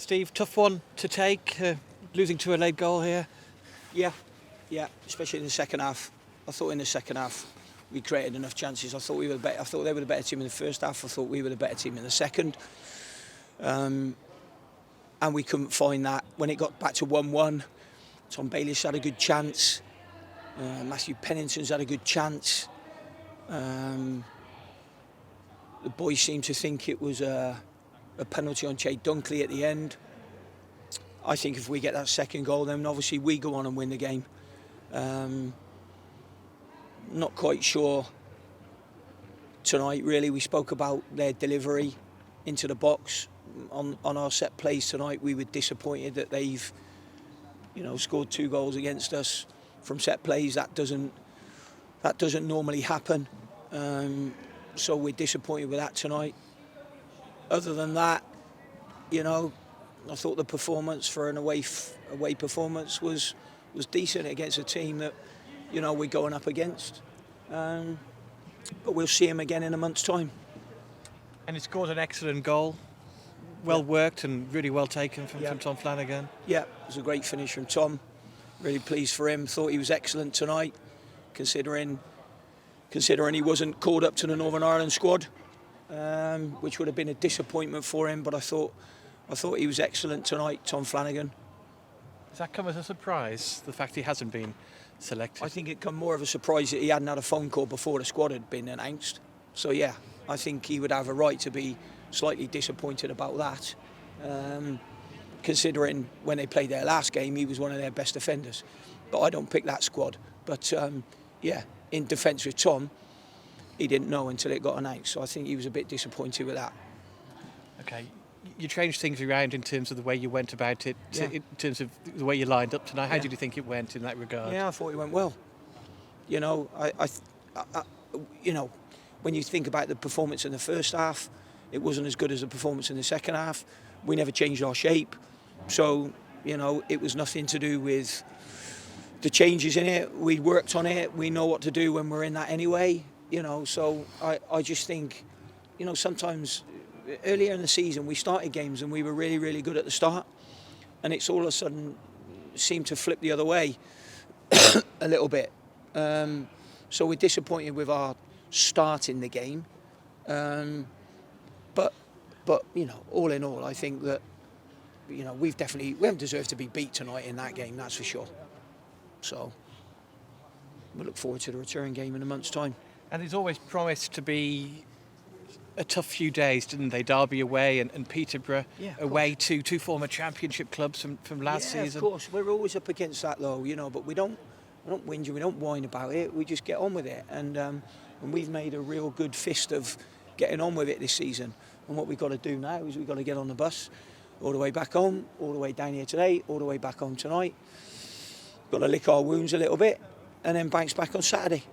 Steve, tough one to take, losing to a late goal here. Yeah, especially in the second half. I thought in the second half we created enough chances. I thought we were better. I thought they were the better team in the first half. I thought we were the better team in the second. And we couldn't find that. When it got back to 1-1, Tom Bayliss had a good chance. Matthew Pennington's had a good chance. The boys seemed to think it was a penalty on Jay Dunkley at the end. I think if we get that second goal, then obviously we go on and win the game. Not quite sure tonight, really. We spoke about their delivery into the box on our set plays tonight. We were disappointed that they've, scored 2 goals against us from set plays. That doesn't normally happen. So we're disappointed with that tonight. Other than that, I thought the performance for an away performance was decent against a team that, we're going up against. But we'll see him again in a month's time. And he scored an excellent goal. Well worked and really well taken from Tom Flanagan. Yeah, it was a great finish from Tom. Really pleased for him. Thought he was excellent tonight, considering he wasn't called up to the Northern Ireland squad, which would have been a disappointment for him. But I thought he was excellent tonight, Tom Flanagan. Does that come as a surprise, the fact he hasn't been selected? I think it come more of a surprise that he hadn't had a phone call before the squad had been announced. So yeah, I think he would have a right to be slightly disappointed about that, considering when they played their last game, he was one of their best defenders. But I don't pick that squad. But in defence with Tom, he didn't know until it got announced. So I think he was a bit disappointed with that. Okay. You changed things around in terms of the way you went about it, in terms of the way you lined up tonight. How did you think it went in that regard? Yeah, I thought it went well. When you think about the performance in the first half, it wasn't as good as the performance in the second half. We never changed our shape. So, it was nothing to do with the changes in it. We worked on it. We know what to do when we're in that anyway. So I just think, sometimes earlier in the season we started games and we were really, really good at the start. And it's all of a sudden seemed to flip the other way a little bit. So we're disappointed with our start in the game. But all in all, I think that we haven't deserved to be beat tonight in that game, that's for sure. So we look forward to the return game in a month's time. And it's always promised to be a tough few days, didn't they? Derby away and Peterborough away, two former championship clubs from last season. Yeah, of course. We're always up against that though, but we don't whinge, we don't whine about it. We just get on with it. And we've made a real good fist of getting on with it this season. And what we've got to do now is we've got to get on the bus all the way back home, all the way down here today, all the way back home tonight. Got to lick our wounds a little bit and then bounce back on Saturday.